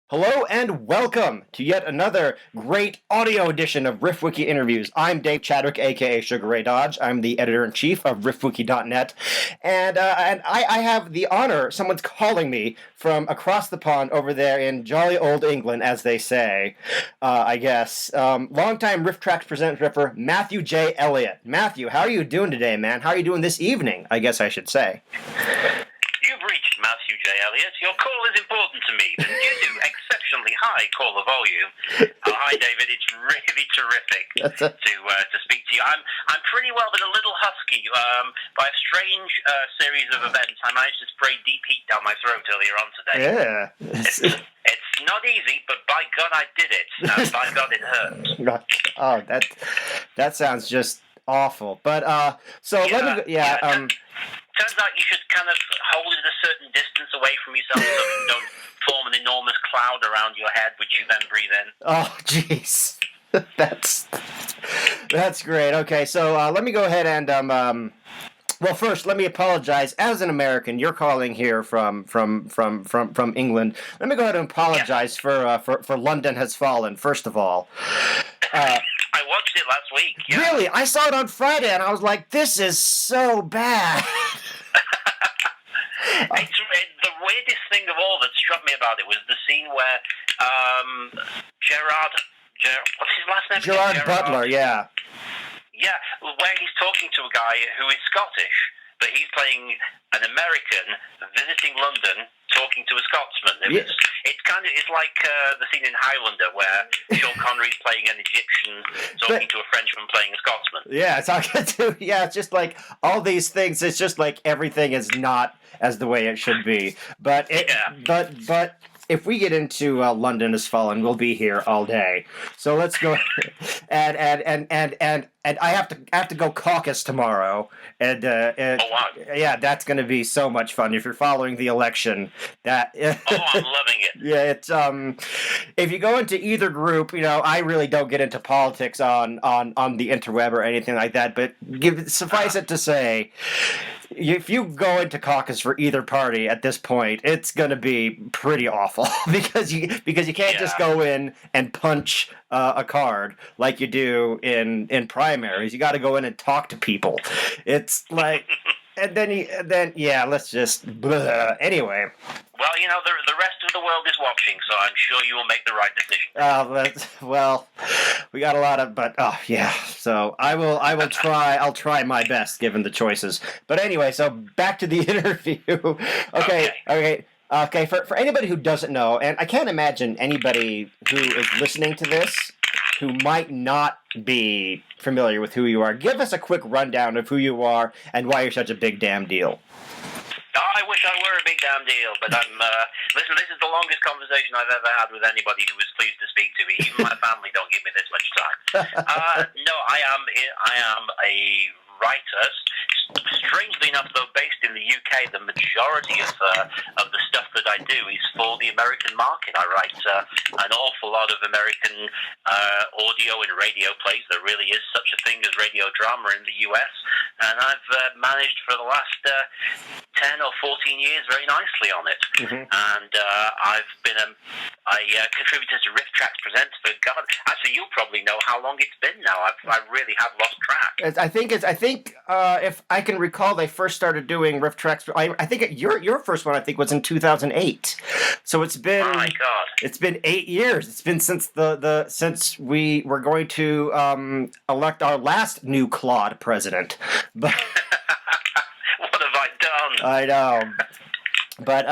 Hello and welcome to yet another great audio edition of RiffWiki interviews. I'm Dave Chadwick, aka Sugar Ray Dodge. I'm the editor-in-chief of RiffWiki.net, and I have the honor. Someone's calling me from across the pond over there in jolly old England, as they say. I guess longtime RiffTrax Presents riffer Matthew J. Elliott. Matthew, how are you doing today, man? How are you doing this evening? I guess I should say. You've reached Matthew J. Elliott. Your call is important to me. Due to exceptionally high caller volume. Hi, David. It's really terrific to speak to you. I'm pretty well, but a little husky. By a strange series of events, I managed to spray deep heat down my throat earlier on today. Yeah. It's not easy, but by God, I did it. And by God, it hurt. Oh, that sounds just awful. But let me. Turns out you should kind of hold it a certain distance away from yourself so you don't form an enormous cloud around your head, which you then breathe in. Oh, jeez. That's great. Okay, so let me go ahead and well, first, let me apologize. As an American, you're calling here from England. Let me go ahead and apologize for London Has Fallen. First of all. I watched it last week. Yeah. Really? I saw it on Friday, and I was like, "This is so bad." The weirdest thing of all that struck me about it was the scene where Gerard, what's his last name? Gerard Butler, yeah. Yeah, where he's talking to a guy who is Scottish, but he's playing an American visiting London, talking to a Scotsman. It's like the scene in Highlander where Sean Connery's playing an Egyptian, talking to a Frenchman playing a Scotsman. Yeah, it's just like all these things. It's just like everything is not as the way it should be. But if we get into London Has Fallen, we'll be here all day. So let's go. and I have to go caucus tomorrow. And wow. Yeah, that's going to be so much fun if you're following the election. I'm loving it. Yeah, it's if you go into either group, I really don't get into politics on the interweb or anything like that. But suffice it to say, if you go into caucus for either party at this point, it's going to be pretty awful because you can't just go in and punch a card like you do in primaries. You got to go in and talk to people. It's like, and then let's just anyway. Well, the rest of the world is watching, so I'm sure you will make the right decision. We got a lot of, but so I will try. I'll try my best given the choices. But anyway, so back to the interview. Okay. For anybody who doesn't know, and I can't imagine anybody who is listening to this who might not be familiar with who you are, give us a quick rundown of who you are and why you're such a big damn deal. I wish I were a big damn deal, but listen, this is the longest conversation I've ever had with anybody who was pleased to speak to me. Even my family don't give me this much time. No, I am a writer. Strangely enough, though, based in the UK, the majority of the stuff that I do is for the American market. I write an awful lot of American audio and radio plays. There really is such a thing as radio drama in the US, and I've managed for the last 10 or 14 years very nicely on it. Mm-hmm. And I've been a contributor to RiffTrax Presents for God. Actually, you'll probably know how long it's been now. I really have lost track. I think if I can recall, they first started doing RiffTrax. I think your first one was in 2008. So it's been. Oh my God! It's been 8 years. It's been since since we were going to elect our last new Claude president. But what have I done? I know. But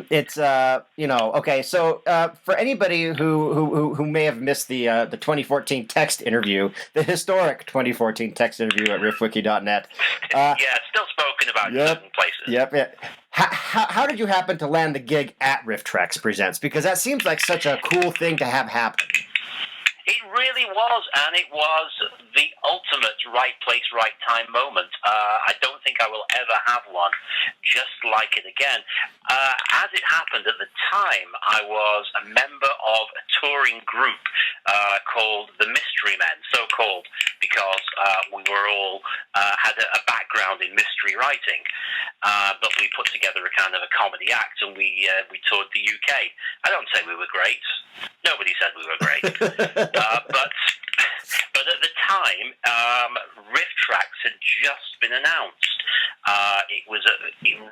it's okay. So for anybody who may have missed the 2014 text interview, the historic 2014 text interview at RiffWiki.net. Still spoken about in certain places. Yep. How did you happen to land the gig at RiffTrax Presents? Because that seems like such a cool thing to have happen. It really was, and it was the ultimate right place, right time moment. I don't think I will ever have one just like it again. As it happened, at the time, I was a member of a touring group called the Mystery Men, so-called, because we were all had a background in mystery writing, but we put together a kind of a comedy act, and we toured the UK. I don't say we were great. Nobody said we were great, but at the time, RiffTrax had just been announced. It was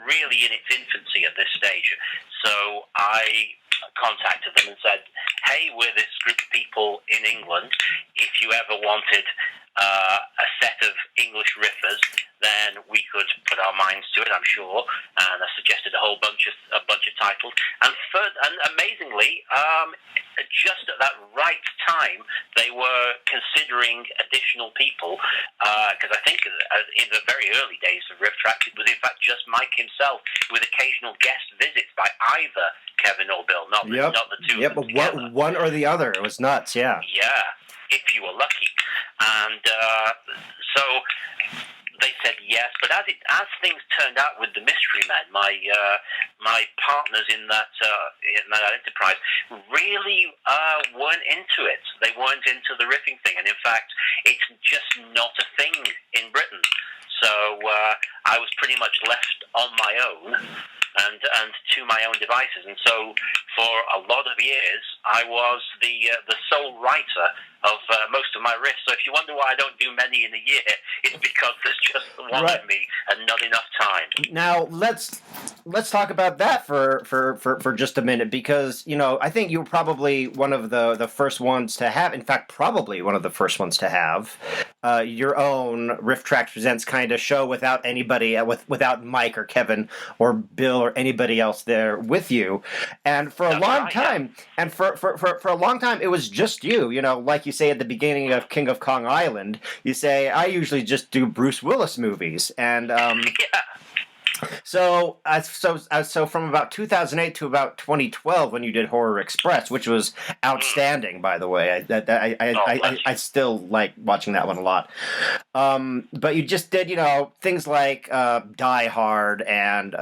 really in its infancy at this stage. So I contacted them and said, hey, we're this group of people in England. If you ever wanted a set of English riffers, then we could put our minds to it, I'm sure. And I suggested a bunch of titles. And amazingly, just at that right time, they were considering additional people, because I think in the very early days of RiffTrax, it was in fact just Mike himself, with occasional guest visits by either Kevin or Bill, not the two of them together. One or the other. It was nuts, yeah. Yeah, if you were lucky. And so they said yes, but as things turned out with the Mystery Men, my partners in that enterprise really weren't into it. They weren't into the riffing thing, and in fact, it's just not a thing in Britain. So I was pretty much left on my own and to my own devices. And so for a lot of years, I was the sole writer of most of my riffs. So if you wonder why I don't do many in a year, it's because there's just the one of me and not enough time. Now let's talk about that for just a minute, because I think you were probably one of the first ones to have, in fact, probably one of the first ones to have your own RiffTrax Presents kind of show without anybody, without Mike or Kevin or Bill or anybody else there with you. And for a long time, and for a long time, it was just you. Like you say at the beginning of King of Kong Island, you say, I usually just do Bruce Willis movies, and So from about 2008 to about 2012, when you did Horror Express, which was outstanding, by the way. I still like watching that one a lot. But you just did, things like Die Hard and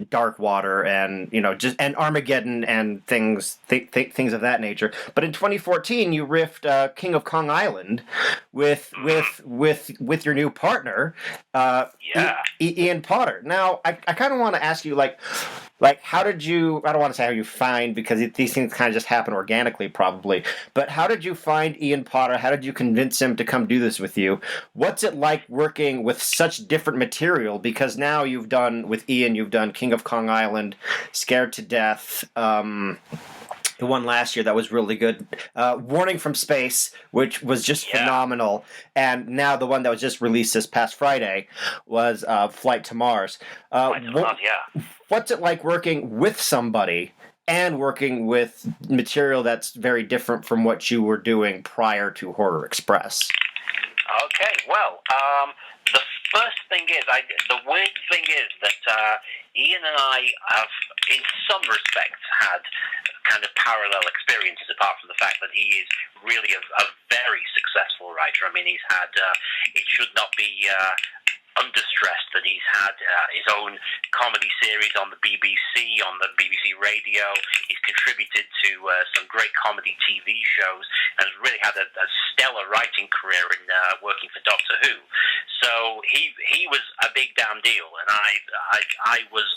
Dark Water and and Armageddon and things of that nature. But in 2014, you riffed King of Kong Island with your new partner, Ian Potter. Now, I kind of want to ask you, like, how did you, I don't want to say how you find, because these things kind of just happen organically, probably, but how did you find Ian Potter? How did you convince him to come do this with you? What's it like working with such different material? Because now you've done King of Kong Island, Scared to Death, the one last year that was really good, Warning from Space, which was just phenomenal, and now the one that was just released this past Friday was Flight to Mars. What's it like working with somebody and working with material that's very different from what you were doing prior to Horror Express? Okay, well, the first thing is, the weird thing is that Ian and I have, in some respects, had kind of parallel experiences, apart from the fact that he is really a very successful writer. I mean, he's had, it should not be understressed that he's had his own comedy series on the BBC, on the BBC Radio. He's contributed to some great comedy TV shows, and has really had a stellar writing career in working for Doctor Who. So he was a big damn deal, and I was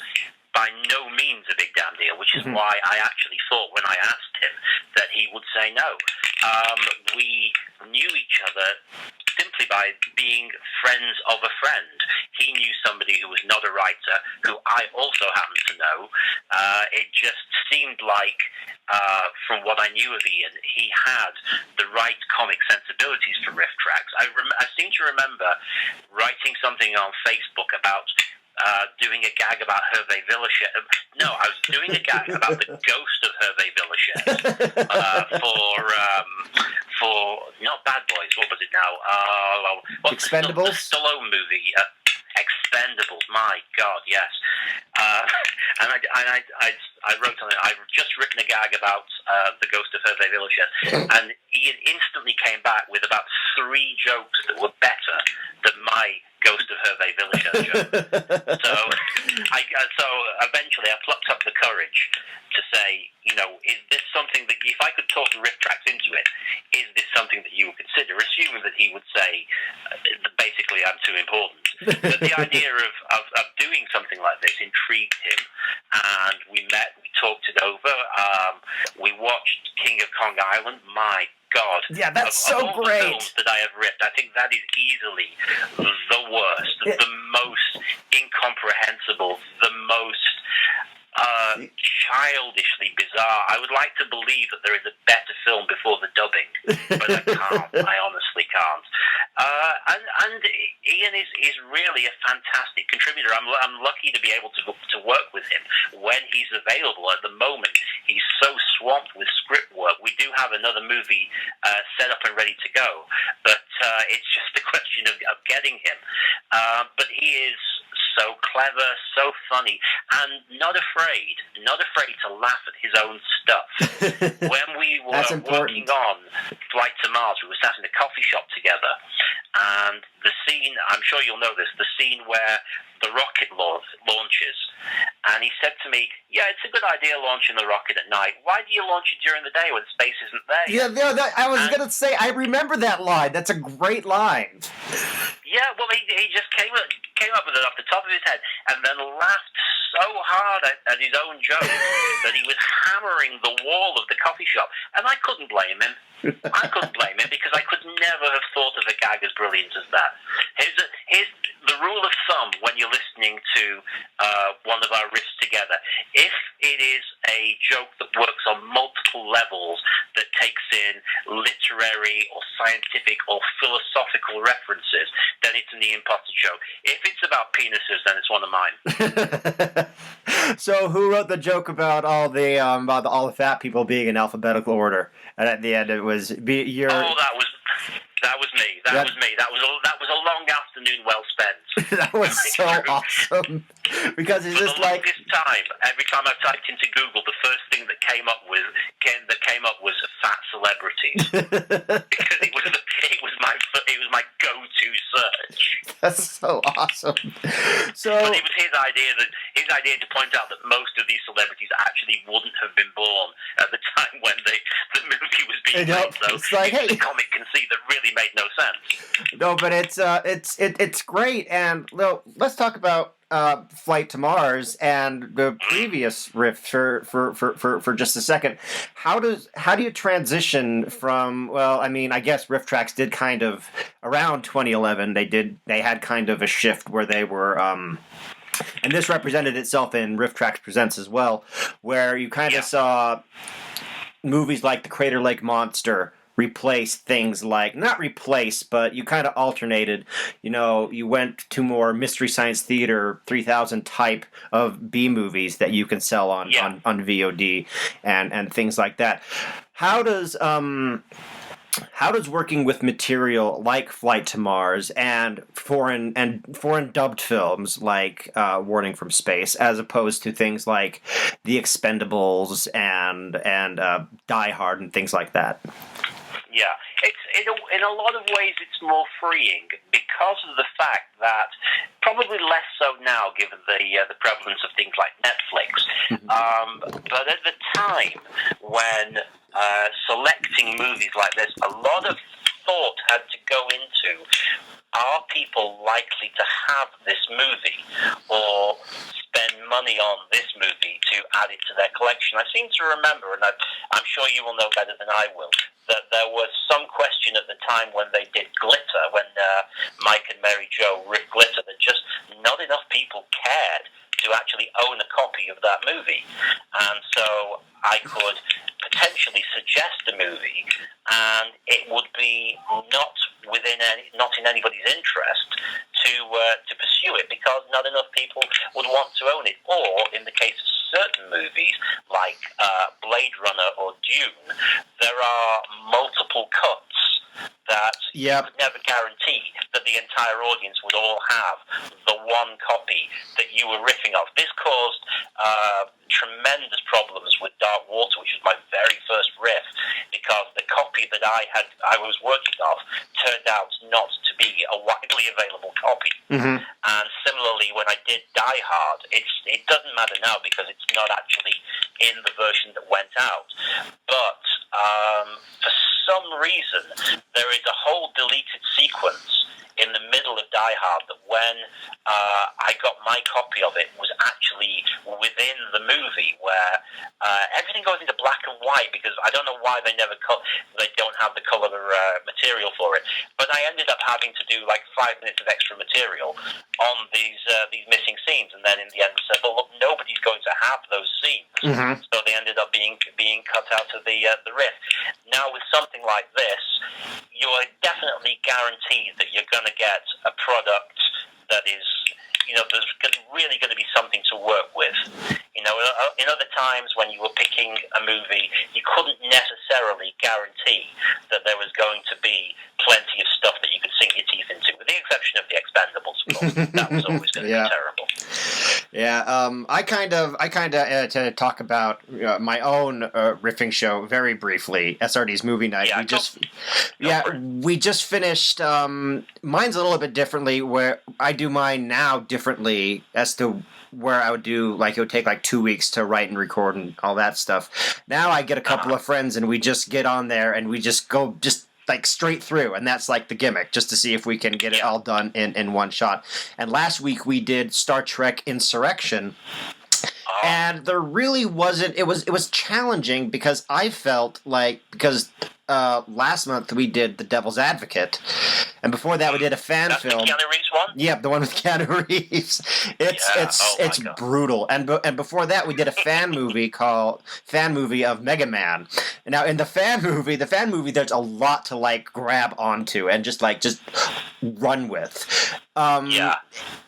by no means a big damn deal, which is why I actually thought when I asked him that he would say no. We knew each other simply by being friends of a friend. He knew somebody who was not a writer, who I also happened to know. It just seemed like, from what I knew of Ian, he had the right comic sensibilities for RiffTrax. I seem to remember writing something on Facebook about doing a gag about Hervé Villachet. No, I was doing a gag about the ghost of Hervé Villachet for not Bad Boys. What was it now? Expendables? The Stallone movie. Expendables. My God, yes. And I wrote on it. I've just written a gag about the ghost of Hervé Villachet, and Ian instantly came back with about 3 jokes that were better than my Ghost of Hervé Villachet joke. So So eventually I plucked up the courage to say, is this something that, if I could talk RiffTrax into it, is this something that you would consider? Assuming that he would say, basically, I'm too important. But the idea of doing something like this intrigued him, and we met, we talked it over. We watched King of Kong Island. My God. Yeah, that's of so all great. The films that I have ripped, I think that is easily the worst, the most incomprehensible, the most childishly bizarre. I would like to believe that there is a better film before the dubbing, but I can't. I honestly can't. And Ian is really a fantastic contributor. I'm lucky to be able to work with him when he's available. At the moment, he's so swamped with script work. We do have another movie set up and ready to go, but it's just a question of getting him. But he is so clever, so funny, and not afraid to laugh at his own stuff. When we were working on Flight to Mars, we were sat in a coffee shop together, and the scene, I'm sure you'll know this, the scene where the rocket launches, and he said to me, yeah, it's a good idea launching the rocket at night. Why do you launch it during the day when space isn't there? Yeah, I was going to say, I remember that line. That's a great line. Yeah, well, he just came up with it off the top of his head, and then laughed so hard at his own joke that he was hammering the wall of the coffee shop, and I couldn't blame him. I couldn't blame him, because I could never have thought of a gag as brilliant as that. Here's the rule of thumb when you're listening to one of our riffs together. If it is a joke that works on multiple levels, that takes in literary or scientific or philosophical references, then it's an Ian Potter joke. If it's about penises, then it's one of mine. So who wrote the joke about all the fat people being in alphabetical order? And at the end, it was your. Oh, that was me. That was me. That was a long afternoon well spent. That was so awesome, because it's just like. For the longest time, every time I typed into Google, the first thing that came up was fat celebrities, because it was my go-to search. That's so awesome. So, but it was his idea to point out that most of these celebrities actually wouldn't have been born at the time when the movie was being made. So it's like, hey, the comic conceit that really made no sense. No, but it's great. And let's talk about Flight to Mars and the previous riff for just a second. How do you transition from? Well, I mean, I guess RiffTrax did kind of around 2011. They had kind of a shift where they were. And this represented itself in RiffTrax Presents as well, where you kind of saw movies like The Crater Lake Monster replace things like, not replace, but you kind of alternated. You went to more Mystery Science Theater 3000 type of B movies that you can sell on VOD and things like that. How does working with material like Flight to Mars and foreign dubbed films like Warning from Space, as opposed to things like The Expendables and Die Hard and things like that? Yeah, it's in a lot of ways it's more freeing because of the fact that, probably less so now given the prevalence of things like Netflix, but at the time when selecting movies like this, a lot of thought had to go into, are people likely to have this movie or spend money on this movie to add it to their collection? I seem to remember, and I'm sure you will know better than I will, that there was some question at the time when they did Glitter, when Mike and Mary Jo ripped Glitter, that just not enough people cared to actually own a copy of that movie. And so I could potentially suggest a movie, and it would be not in anybody's interest to pursue it, because not enough people would want to own it. Or in the case of certain movies like Blade Runner or Dune, there are multiple cuts that you could never guarantee that the entire audience would all have the one copy that you were riffing off. This caused tremendous problems with Dark Water, which was my very first riff, because the copy that I was working off turned out not to be a widely available copy. And similarly, when I did Die Hard. It doesn't matter now because it's not actually in the version that went out. But for some reason, there is a whole deleted sequence in the middle of Die Hard that when I got my copy of it was actually within the movie, where everything goes into black and white because I don't know why they don't have the color material for it. But I ended up having to do like 5 minutes of extra material on these missing scenes, and then in the end we said, well, look, nobody's going to have those scenes, so they ended up being cut out of the riff. Now with something like this, you are definitely guaranteed that you're going to get a product that is, there's really going to be something to work with. In other times when you were picking a movie, you couldn't necessarily guarantee that there was going to be plenty of stuff that you could sink your teeth into, with the exception of The Expendables, of course. That was always going to be terrible. Yeah, I kind of to talk about my own riffing show very briefly. SRD's movie night. We just finished. Mine's a little bit differently. Where I do mine now differently as to where I would do, like, it would take like 2 weeks to write and record and all that stuff. Now I get a couple of friends and we just get on there and we just go like straight through, and that's like the gimmick, just to see if we can get it all done in one shot. And last week we did Star Trek Insurrection. And there really wasn't. It was challenging because I felt like, because last month we did The Devil's Advocate, and before that we did a fan film. The Keanu Reeves one? Yep, the one with Keanu Reeves. It's brutal. And before that we did a fan movie of Mega Man. And now in the fan movie, there's a lot to like grab onto and just run with.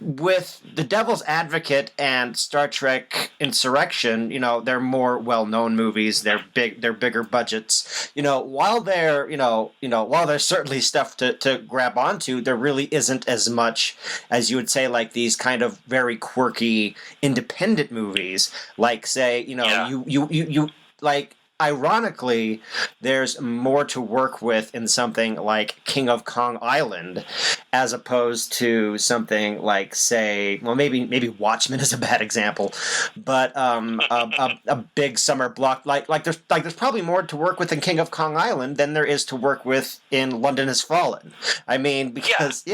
With The Devil's Advocate and Star Trek Insurrection, they're more well-known movies. They're bigger budgets. While there's certainly stuff to grab onto, there really isn't as much as you would say like these kind of very quirky independent movies. Like say, you like. Ironically, there's more to work with in something like King of Kong Island, as opposed to something like, say, well, maybe Watchmen is a bad example, but a big summer block like there's probably more to work with in King of Kong Island than there is to work with in London Has Fallen. I mean, because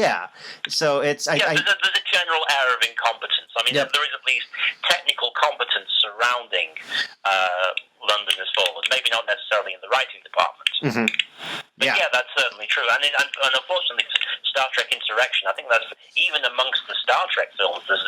so it's there's a general air of incompetence. I mean, there is at least technical competence surrounding London Has Fallen. Maybe not necessarily in the writing department. But that's certainly true. And unfortunately, Star Trek Insurrection, I think that's, even amongst the Star Trek films, there's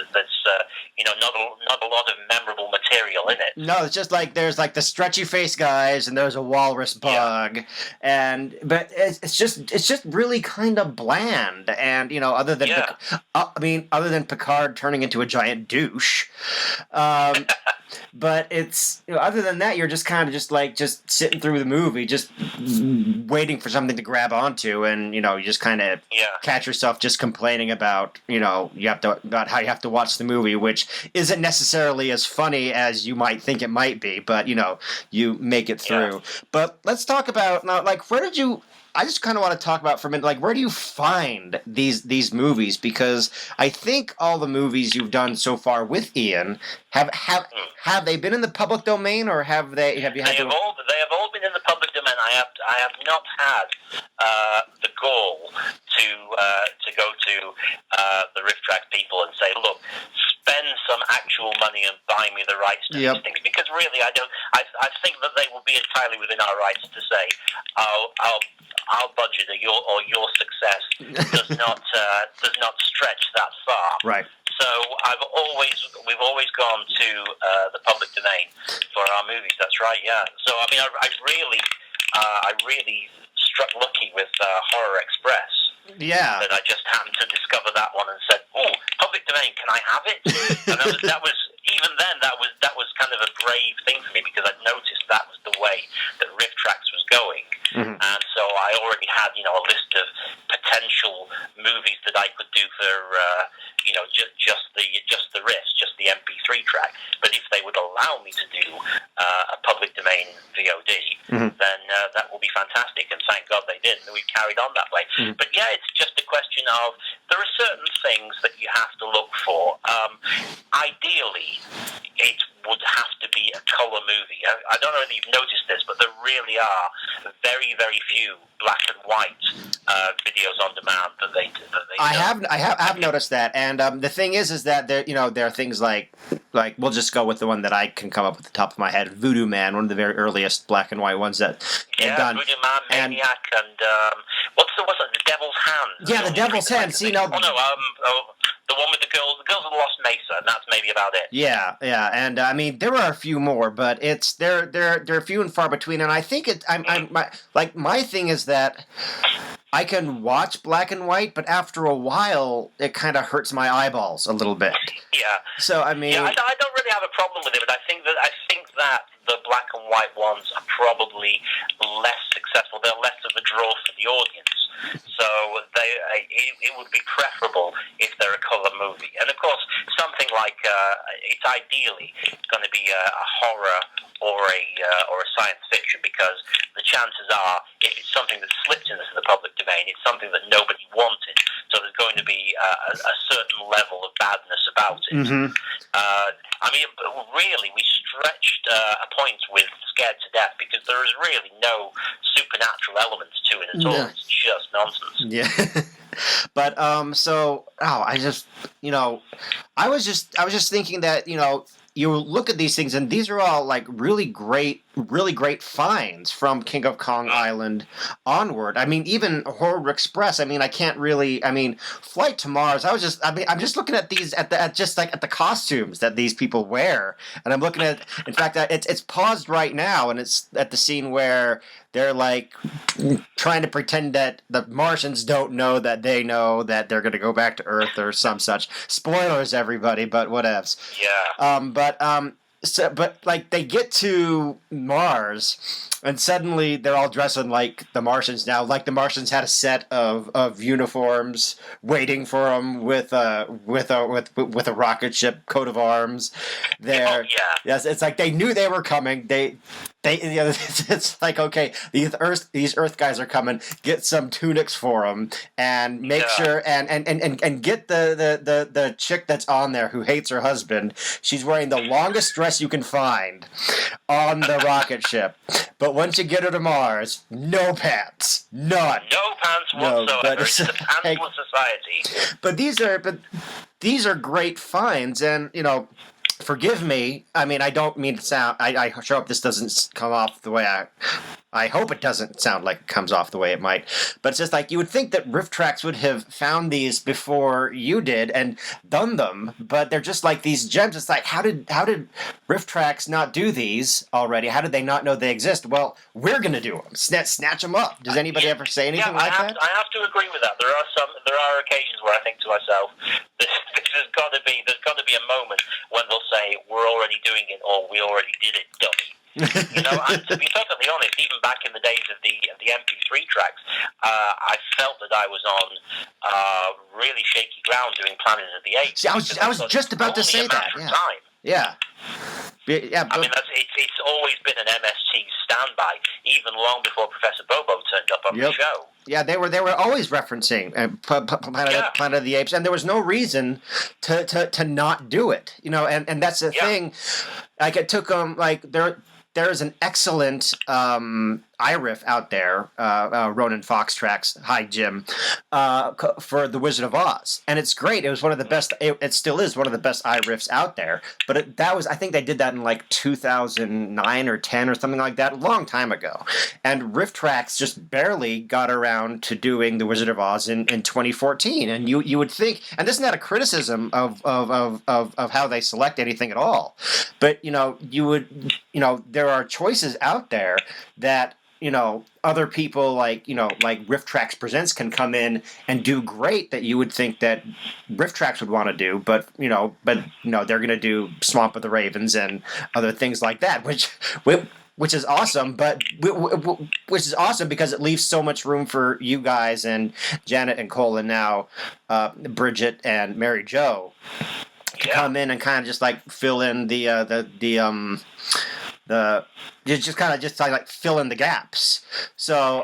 not a lot of memorable material in it. No, it's just like there's like the stretchy face guys, and there's a walrus bug, but it's just really kind of bland. And other than Picard turning into a giant douche. But it's, other than that, you're just kind of just sitting through the movie, just waiting for something to grab onto, and you just kind of catch yourself just complaining about about how you have to watch the movie, which isn't necessarily as funny as you might think it might be, but you make it through. But let's talk about now, like, where did you? I just kind of want to talk about for a minute, like, where do you find these movies? Because I think all the movies you've done so far with Ian have they been in the public domain, or have you had They have all been in the public domain. I have not had the gall to go to the RiffTrax people and say, look, spend some actual money and buy me the rights to these things, because really I think that they will be entirely within our rights to say our budget or your success does not stretch that far. Right. So we've always gone to the public domain for our movies. That's right. Yeah. So I mean, I really struck lucky with Horror Express. Yeah. That I just happened to discover that one and said, "Oh, public domain, can I have it?" And that was even then that was kind of a brave thing for me, because I'd noticed that was the way that RiffTrax was going, and so I already had a list of potential movies that I could do for just the riffs, just the MP3 track. But if they would allow me to do a public domain VOD, then that will be fantastic. And thank God they did, and we carried on that way. But yeah, it's just a question of there are certain things that you have to look for. Ideally, it would have to be a color movie. I don't know if you've noticed this, but there really are very, very few black and white videos on demand that they I have noticed that, and the thing is that there are things like we'll just go with the one that I can come up with the top of my head, Voodoo Man, one of the very earliest black and white ones that they've done. Voodoo Man, Maniac, and what's it, the Devil's Hand? Yeah, the Devil's Hand. See, no. Oh no, the one with the girls of the Lost Mesa, and that's maybe about it. Yeah, and I mean there are a few more, but they're few and far between, and I think my thing is that I can watch black and white, but after a while, it kind of hurts my eyeballs a little bit. Yeah. So I mean, I don't really have a problem with it, but I think that the black and white ones are probably less successful. They're less of a draw for the audience. So it would be preferable if they're a color movie. And of course, something like it's ideally going to be a horror or a science fiction, because the chances are, if it's something that slips into the public domain, it's something that nobody wanted. So there's going to be a certain level of badness about it. Mm-hmm. I mean, really, we stretched a point with Scared to Death, because there is really no supernatural elements to it at all. No. It's just nonsense. Yeah. But I was just thinking that, you look at these things, and these are all like really great finds from King of Kong Island onward. I mean, even Horror Express. I mean, Flight to Mars. I'm just looking at these at the costumes that these people wear, and I'm looking at. In fact, it's paused right now, and it's at the scene where they're like trying to pretend that the Martians don't know that they know that they're going to go back to Earth or some such. Spoilers, everybody, but whatevs. Yeah. But like they get to Mars, and suddenly they're all dressing like the Martians now. Like the Martians had a set of uniforms waiting for them with a rocket ship coat of arms. There, oh, yeah. Yes, it's like they knew they were coming. It's like, okay, these Earth guys are coming. Get some tunics for them, and make sure and get the chick that's on there who hates her husband. She's wearing the longest dress you can find on the rocket ship. But once you get her to Mars, no pants, none. No pants whatsoever. It's the pantsless society. But these are great finds, and forgive me. I mean, I don't mean to sound. I sure hope this doesn't come off the way I hope it doesn't sound like it comes off the way it might. But it's just like you would think that RiffTrax would have found these before you did and done them, but they're just like these gems. It's like how did RiffTrax not do these already? How did they not know they exist? Well, we're gonna do them. Snatch them up. Does anybody ever say anything like that? I have to agree with that. There are occasions where I think to myself, there's got to be a moment when they'll say, "We're already doing it," or "We already did it, dummy." And to be perfectly honest, even back in the days of the MP3 tracks, I felt that I was on really shaky ground doing Planet of the Apes. See, I was just about to say that. Yeah. I mean, it's always been an MST standby, even long before Professor Bobo turned up on the show. Yeah, they were always referencing Planet of the Apes, and there was no reason to not do it. And that's the thing. Like it took them there's an excellent iRiff out there, Ronan Fox tracks. Hi, Jim, for The Wizard of Oz, and it's great. It was one of the best. It still is one of the best iRiffs out there. But I think they did that in like 2009 or 10 or something like that, a long time ago. And RiffTrax just barely got around to doing The Wizard of Oz in 2014. And you would think, and this is not a criticism of how they select anything at all, but there are choices out there that other people like RiffTrax Presents can come in and do great that you would think that RiffTrax would want to do, but they're going to do Swamp of the Ravens and other things like that, which is awesome, but which is awesome because it leaves so much room for you guys and Janet and Cole and now Bridget and Mary Jo to come in and kind of just like fill in just fill in the gaps. So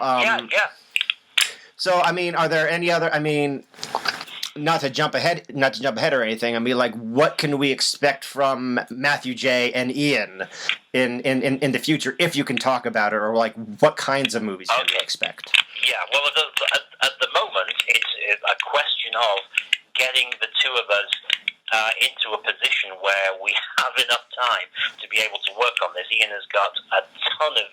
So, I mean, are there any other? I mean, not to jump ahead or anything. I mean, like, what can we expect from Matthew J. and Ian in the future, if you can talk about it, or like, what kinds of movies can we expect? Yeah, well, at the moment, it's a question of getting the two of us into a position where we have enough time to be able to work on this. Ian has got a ton of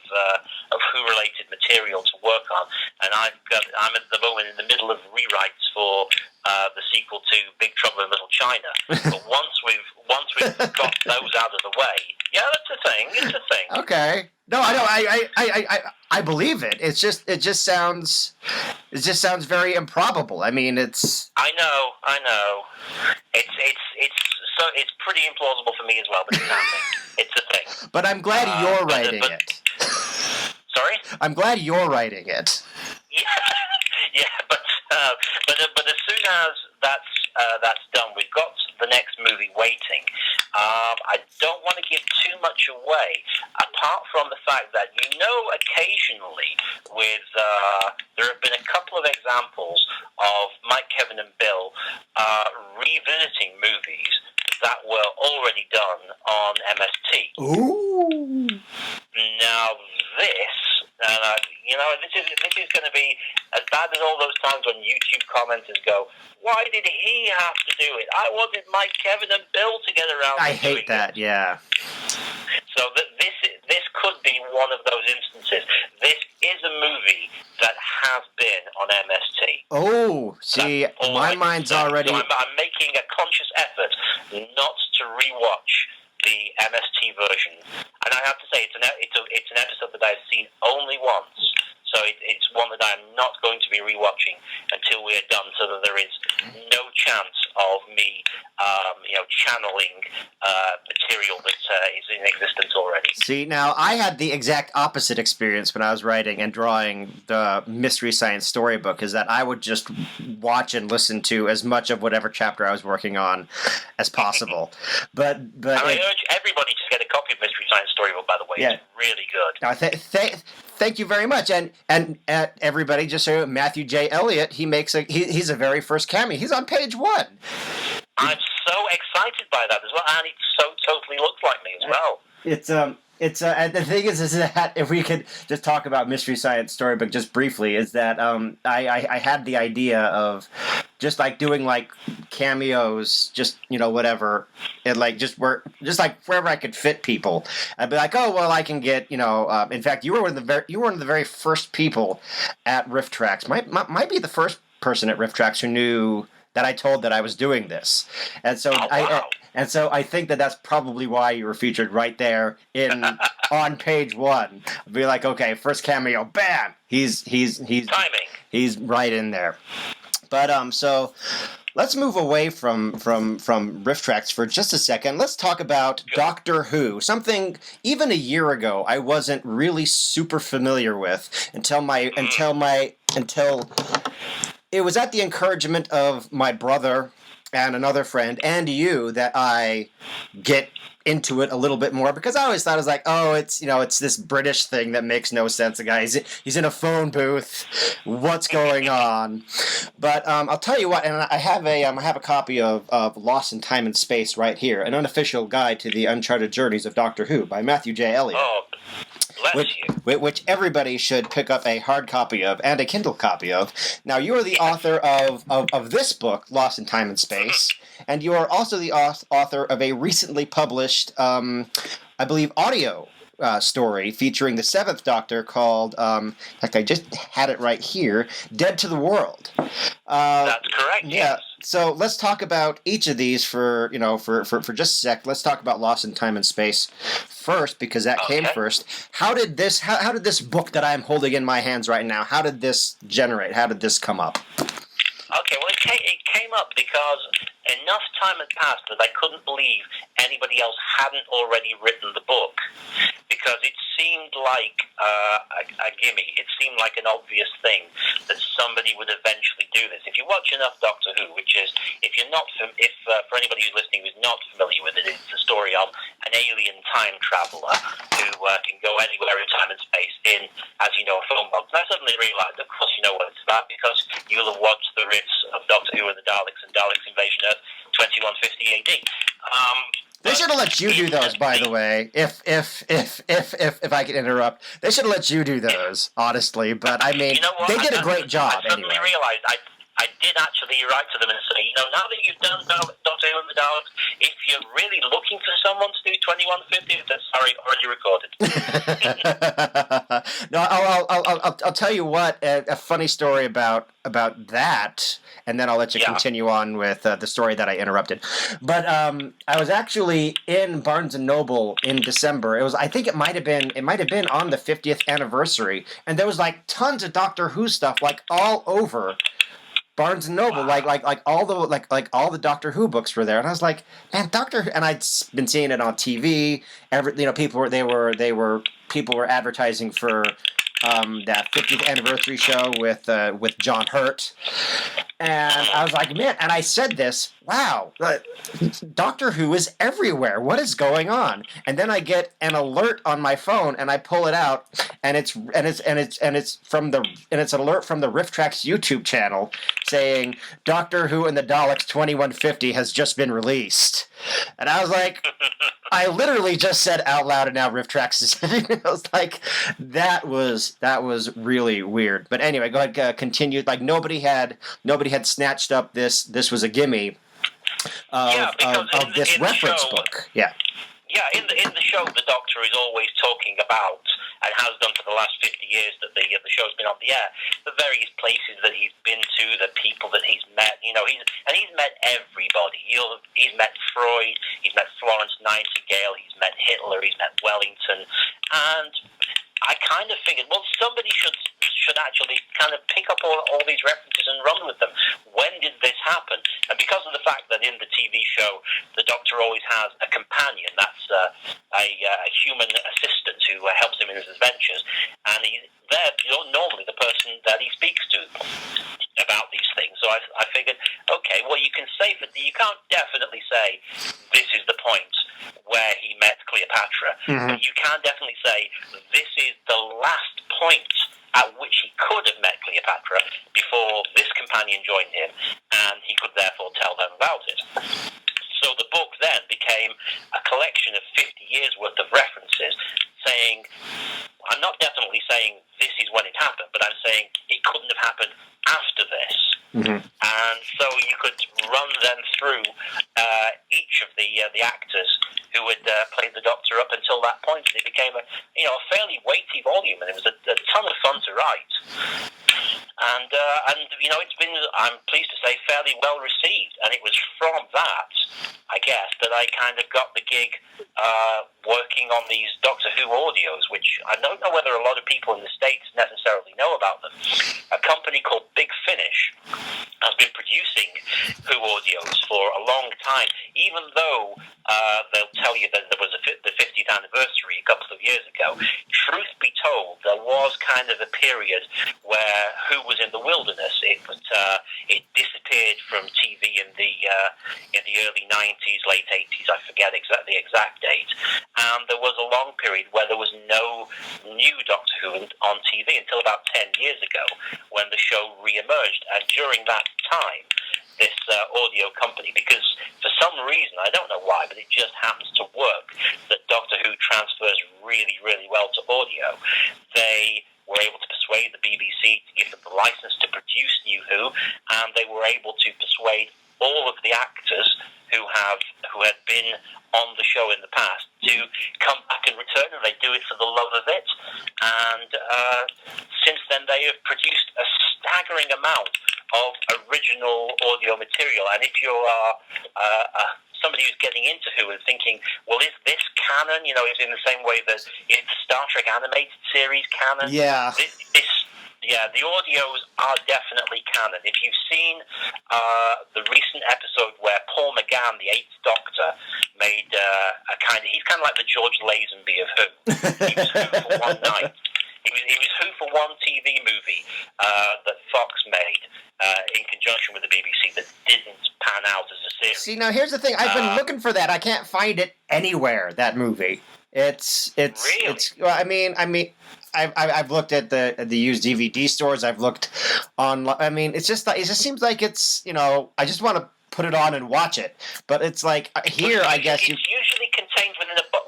Who-related material to work on, and I'm at the moment in the middle of rewrites for the sequel to Big Trouble in Little China. But once we've got those out of the way, yeah, that's a thing. It's a thing. Okay. No, I know. I believe it. It just sounds very improbable. I mean, it's. I know. It's pretty implausible for me as well, but it's happening. It's a thing. But I'm glad you're writing it. Sorry? I'm glad you're writing it. Yeah, but as soon as that's done, we've got the next movie waiting. I don't want to give too much away, apart from the fact that occasionally there have been a couple of examples of Mike, Kevin, and Bill revisiting movies that were already done on MST. Ooh. Now this is going to be as bad as all those times when YouTube commenters go, "Why did he have to do it? I wanted Mike, Kevin, and Bill to get around." I hate that. Yeah. So this could be one of those instances. This is a movie that has been on MST. Oh, see, my mind's already. So I'm making a conscious effort not to rewatch the MST version, and I have to say it's an episode that I've seen only once. So it's one that I'm not going to be rewatching until we are done, so that there is no chance of me, channeling material that is in existence already. See, now I had the exact opposite experience when I was writing and drawing the Mystery Science Storybook, is that I would just watch and listen to as much of whatever chapter I was working on as possible. But I urge everybody to get a copy of Mystery Science Storybook, by the way. Yeah. It's really good. Thank you very much, and everybody, just so Matthew J. Elliott, he's a very first cameo. He's on page 1. I'm so excited by that as well, and it so totally looks like me as well. It's and the thing is that if we could just talk about Mystery Science Storybook just briefly, is that I had the idea of just like doing like cameos, just whatever, and like just like wherever I could fit people. I'd be like, oh well, I can get in fact, you were one of the very first people at RiffTrax. Might be the first person at RiffTrax who knew that I told that I was doing this, and so I think that's probably why you were featured right there on page 1. I'd be like, okay, first cameo, bam, he's timing. He's right in there. But so let's move away from RiffTrax for just a second. Let's talk about Doctor Who, something even a year ago I wasn't really super familiar with until it was at the encouragement of my brother and another friend and you that I get into it a little bit more, because I always thought it was like, oh, it's this British thing that makes no sense. The guy he's in a phone booth. What's going on? But I'll tell you what, and I have a copy of Lost in Time and Space right here, an unofficial guide to the uncharted journeys of Doctor Who by Matthew J. Elliott. Oh. Which everybody should pick up a hard copy of and a Kindle copy of. Now, you are the author of this book, Lost in Time and Space, and you are also the author of a recently published, I believe, audio story featuring the 7th Doctor called, in fact, I just had it right here, Dead to the World. That's correct, yeah. So let's talk about each of these for just a sec. Let's talk about Lost in Time and Space first, because that came first. How did this book that I'm holding in my hands right now, how did this generate? How did this come up? Okay, well, it came up because enough time had passed that I couldn't believe anybody else hadn't already written the book, because it seemed like a gimme. It seemed like an obvious thing that somebody would eventually do this. If you watch enough Doctor Who, which is, for anybody who's listening who's not familiar with it, it's the story of an alien time traveller who can go anywhere in time and space in, as you know, a phone box. And I suddenly realised, of course you know what it's about. that because you'll have watched the riffs of Doctor Who and the Daleks and Daleks Invasion Earth 2150 AD. They should have let you do those, by the way. If I could interrupt, they should have let you do those, honestly. But I mean, they did a great job. I suddenly realized I did actually write to them and say, now that you've done Doctor Who and the Daleks, if you're really looking for someone to do 2150, then sorry, already recorded. No, I'll tell you what. A funny story about that, and then I'll let you continue on with the story that I interrupted. But I was actually in Barnes and Noble in December. I think it might have been on the 50th anniversary, and there was like tons of Doctor Who stuff like all over Barnes and Noble, like all the Doctor Who books were there, and I was like, man, Doctor Who, and I'd been seeing it on TV. People were advertising for that 50th anniversary show with John Hurt, and I was like, man, and I said this, wow, Doctor Who is everywhere. What is going on? And then I get an alert on my phone, and I pull it out, and it's an alert from the RiffTrax YouTube channel saying Doctor Who and the Daleks 2150 has just been released. And I was like, I literally just said out loud, and now RiffTrax is. I was like, that was really weird. But anyway, go ahead, continue. Like nobody had snatched up this was a gimme of this reference book. Yeah. Yeah, in the show, the Doctor is always talking about, and has done for the last 50 years that the show's been on the air, the various places that he's been to, the people that he's met. He's met everybody. He's met Freud, he's met Florence Nightingale, he's met Hitler, he's met Wellington, and I kind of figured, well, somebody should actually kind of pick up all these references and run with them. When did this happen? And because of the fact that in the TV show, the Doctor always has a companion, that's a human assistant who helps him in his adventures, and they're normally the person that he speaks to about these things. So I figured, okay, well, you can't definitely say this is the point where he met Cleopatra, but you can definitely say this is the last point at which he could have met Cleopatra before this companion joined him, and he could therefore tell them about it. So the book then became a collection of 50 years worth of references saying, I'm not definitely saying this is when it happened, but I'm saying it couldn't have happened after this. And so you could run them through each of the actors who had played the Doctor up until that point, and it became a fairly weighty volume, and it was a ton of fun to write. And it's been, I'm pleased to say, fairly well received. And it was from that, I guess, that I kind of got the gig working on these Doctor Who audios, which I don't know whether a lot of people in the States necessarily know about them. A company called Big Finish has been producing Who audios for a long time, even though they'll tell you that there was the 50th anniversary a couple of years ago. Truth be told, there was kind of a period where Who was in the wilderness. It disappeared from TV in the early 90s, late 80s, I forget the exact date, and there was a long period where there was no new Doctor Who on TV until about 10 years ago, when the show re-emerged. And during that time, this audio company, because for some reason, I don't know why, but it just happens to work, that Doctor Who transfers really, really well to audio. They were able to persuade the BBC to give them the license to produce New Who, and they were able to persuade all of the actors who had been on the show in the past to come back and return, and they do it for the love of it. And since then, they have produced a staggering amount of original audio material. And if you are somebody who's getting into Who and thinking, well, is this canon? It's in the same way that is the Star Trek animated series canon? Yeah. The audios are definitely canon. If you've seen the recent episode where Paul McGann, the Eighth Doctor, made he's kind of like the George Lazenby of Who. He was Who for one night. He was Who for one TV movie that Fox made in conjunction with the BBC that didn't pan out as a series. See, now here's the thing. I've been looking for that. I can't find it anywhere, that movie. It's really? Well, I mean, I've looked at the used DVD stores. I've looked on. I mean, it just seems like it's, I just want to put it on and watch it. But it's like here, I guess it's usually contained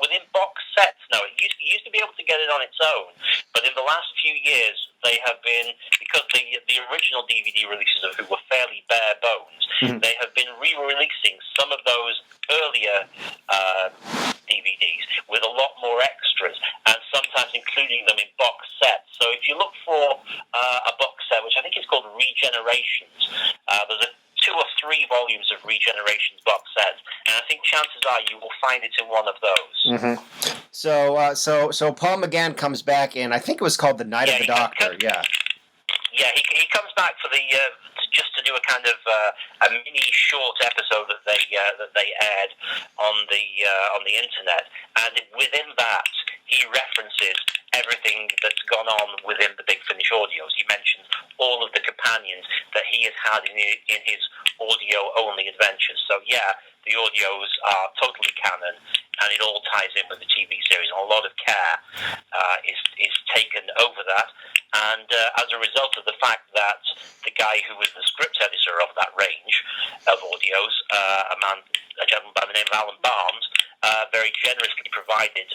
within box sets. No, you used to be able to get it on its own, but in the last few years they have been, because the original DVD releases of Who were fairly bare bones. Mhm. They have been re-releasing some of those earlier DVDs with a lot more extras, and sometimes including them in box sets. So if you look for a box set, which I think is called Regenerations, there's 2 or 3 volumes of Regenerations box sets, and I think chances are you will find it in one of those. Mm-hmm. So Paul McGann comes back in. I think it was called The Night of the Doctor. Yeah. Yeah, he comes back for the just to do a kind of a mini short episode that they aired on the internet, and within that he references everything that's gone on within the Big Finish audios. He mentions all of the companions that he has had in his audio-only adventures. So yeah, the audios are totally canon, and it all ties in with the TV series. And a lot of care is taken over that. And as a result of the fact that the guy who was the script editor of that range of audios, a gentleman by the name of Alan Barnes, very generously provided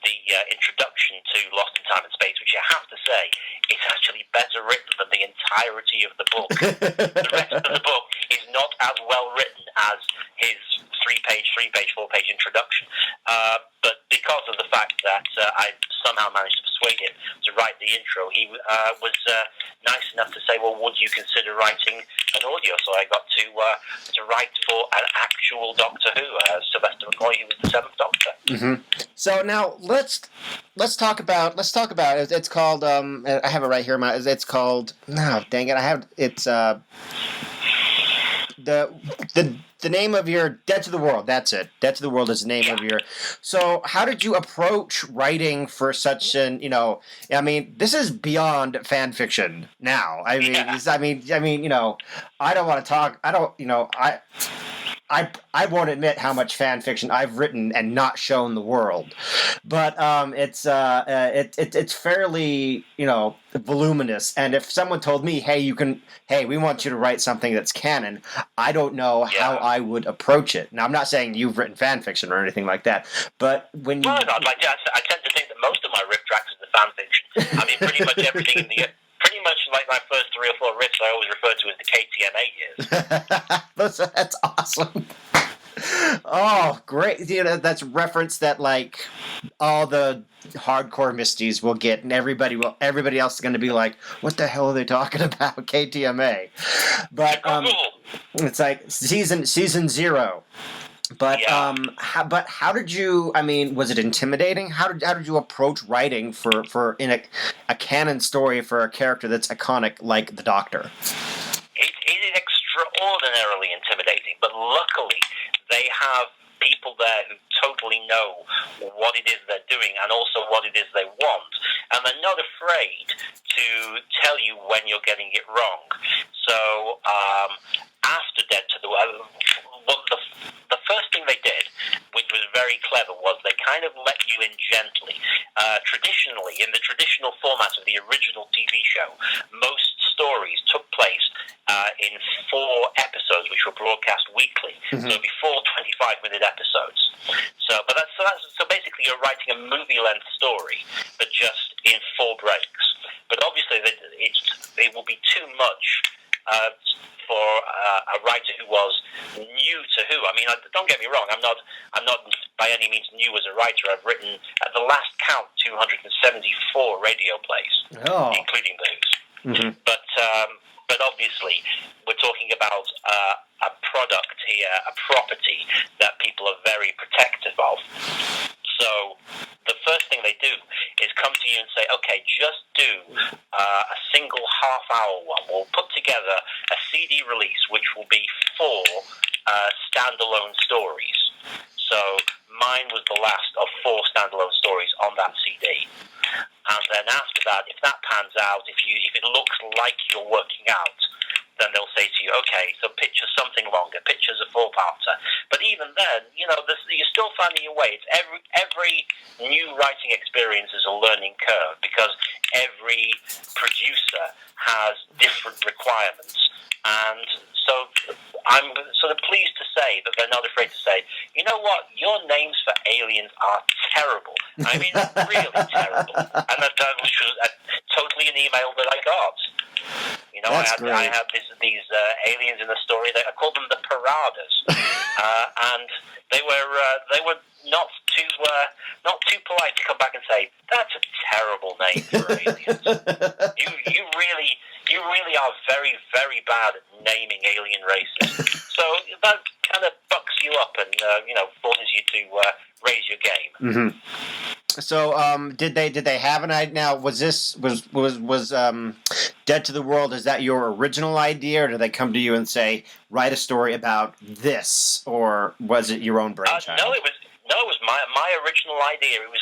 the introduction to Lost in Time and Space, which I have to say is actually better written than the entirety of the book. The rest of the book is not as well written as his 3-page, 4-page introduction. But because of the fact that I somehow managed to persuade him to write the intro, he was nice enough to say, well, would you consider writing an audio? So I got to write for an actual Doctor Who, Sylvester McCoy, who was the 7th Doctor. Mm-hmm. So now let's talk about it. It's called I have it right here. It's called, no, dang it, I have it's the name of your Dead to the World. That's it. Dead to the World is the name of your. So how did you approach writing for such an, I mean, this is beyond fan fiction now. I mean, I don't want to talk. I don't, I won't admit how much fan fiction I've written and not shown the world, but it's fairly voluminous. And if someone told me, hey, we want you to write something that's canon, I don't know how I would approach it. Now, I'm not saying you've written fan fiction or anything like that, but when you... Well, I tend to think that most of my riff tracks is the fan fiction. I mean, pretty much everything in the... Pretty much like my first 3 or 4 riffs, I always refer to as the KTMA years. That's awesome. Oh, great! That's a reference that like all the hardcore Misties will get, and everybody else is going to be like, "What the hell are they talking about?" KTMA, but it's like season 0. But how did you? I mean, was it intimidating? How did you approach writing for in a canon story for a character that's iconic like the Doctor? It is extraordinarily intimidating, but luckily they have people there who totally know what it is they're doing and also what it is they want, and they're not afraid to tell you when you're getting it wrong. So after Dead to the World, the first thing they did, which was very clever, was they kind of let you in gently. Traditionally, in the traditional format of the original TV show, most stories took place in 4 episodes, which were broadcast weekly. Mm-hmm. So it'd be 4 25-minute episodes. So basically, you're writing a movie-length story, but just in 4 breaks. But obviously, it will be too much for a writer who was new to Who. I mean, don't get me wrong. I'm not by any means new as a writer. I've written, at the last count, 274 radio plays, including the Who's. Mm-hmm. But obviously, we're talking about a product here, a property that people are very protective of. So the first thing they do is come to you and say, okay, just do a single half-hour one. We'll put together a CD release, which will be 4 standalone stories. So mine was the last of 4 standalone stories on that CD. And then after that, if that pans out, if it looks like you're working out, then they'll say to you, okay, so picture something longer, pictures a four-parter. But even then, you're still finding your way. It's every new writing experience is a learning curve because every producer has different requirements. And so I'm sort of pleased to say that they're not afraid to say, you know what, your names for aliens are terrible. I mean, really terrible. And that was totally an email that I got. I had these aliens in the story. I called them the Paradas, and they were not too polite to come back and say that's a terrible name for aliens. You really are very, very bad at naming alien races. So that kind of bucks you up and forces you to raise your game. Mm-hmm. So, did they have an idea? Now, was Dead to the World? Is that your original idea, or did they come to you and say, write a story about this, or was it your own brainchild? No, it was my original idea. There were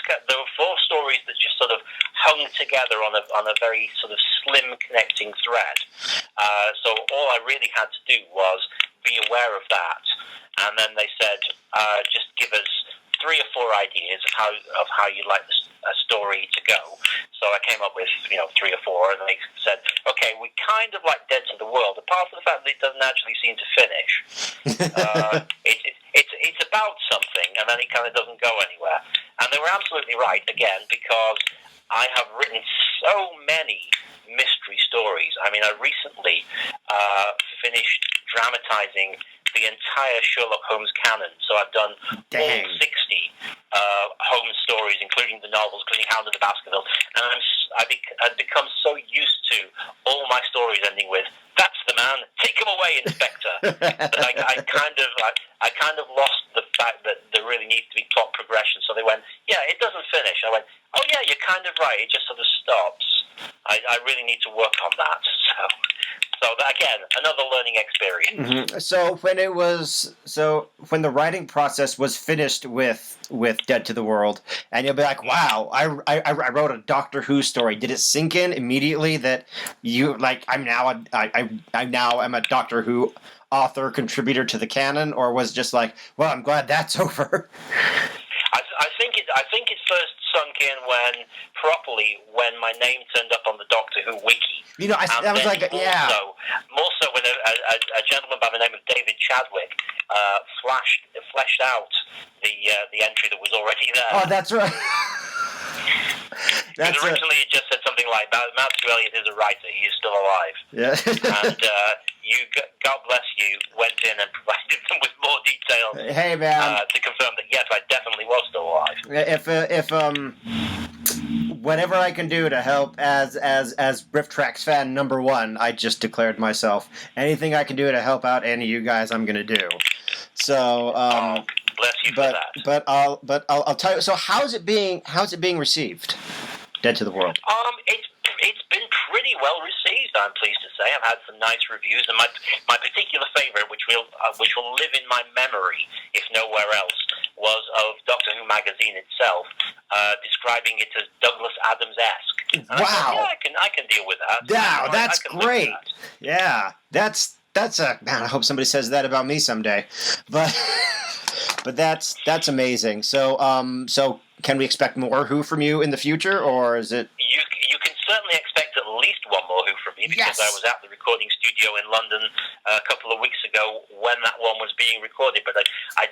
4 stories that just sort of hung together on a very sort of slim connecting thread. So all I really had to do was be aware of that, and then they said, just give us 3 or 4 ideas of how you'd like a story to go. So I came up with 3 or 4, and they said, okay, we kind of like Dead to the World, apart from the fact that it doesn't actually seem to finish. It's about something, and then it kind of doesn't go anywhere. And they were absolutely right, again, because I have written so many mystery stories. I mean, I recently finished dramatizing the entire Sherlock Holmes canon. So I've done all 60 Holmes stories, including the novels, including Hound of the Baskervilles, and I've become so used to all my stories ending with "That's the man, take him away, Inspector." That I kind of lost the fact that there really needs to be plot progression. So they went, "Yeah, it doesn't finish." I went, "Oh yeah, you're kind of right. It just sort of stops." I really need to work on that. So that, again, another learning experience. Mm-hmm. So when the writing process was finished with Dead to the World, and you'll be like, "Wow, I wrote a Doctor Who story." Did it sink in immediately that you I'm now am a Doctor Who author contributor to the canon, or was it just like, "Well, I'm glad that's over"? I think it first sunk in when my name turned up on the Doctor Who wiki. I was like, yeah. More so when a gentleman by the name of David Chadwick fleshed out the entry that was already there. Oh, that's right. Because originally it just said something like, Matthew Elliott is a writer, he is still alive. Yeah. And God bless you, went in and provided them with more details. Hey, man. To confirm that, yes, I definitely was still alive. If whatever I can do to help as RiffTrax fan number 1, I just declared myself. Anything I can do to help out any of you guys, I'm going to do. So, bless you for that. But I'll tell you. So, how's it being received? Dead to the World. It's been pretty well received, I'm pleased to say. I've had some nice reviews, and my particular favourite, which will live in my memory, if nowhere else, was of Doctor Who magazine itself, describing it as Douglas Adams-esque. And wow! I can deal with that. Yeah, that's great. That. Yeah, that's a man. I hope somebody says that about me someday. But that's amazing. So can we expect more Who from you in the future, or is it? You can certainly expect at least one more Who from me, because yes. I was at the recording studio in London a couple of weeks ago when that one was being recorded. But I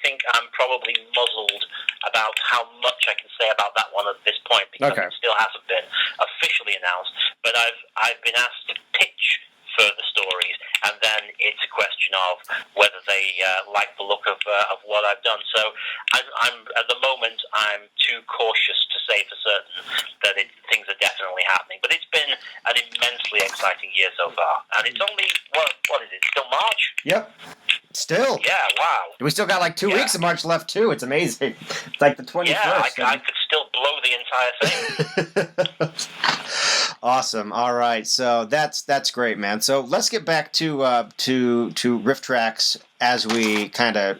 think I'm probably muzzled about how much I can say about that one at this point, because it still hasn't been officially announced. But I've been asked to pitch further stories, and then it's a question of whether they like the look of what I've done. So I'm at the moment I'm too cautious to say for certain that things are definitely happening. But it's been an immensely exciting year so far, and it's only what is it? Still March? Yep. Still. Yeah. Wow. We still got like 2 weeks of March left too. It's amazing. It's like the 21st. Yeah, I could still blow the entire thing. Awesome. All right. So that's great, man. So let's get back to RiffTrax as we kind of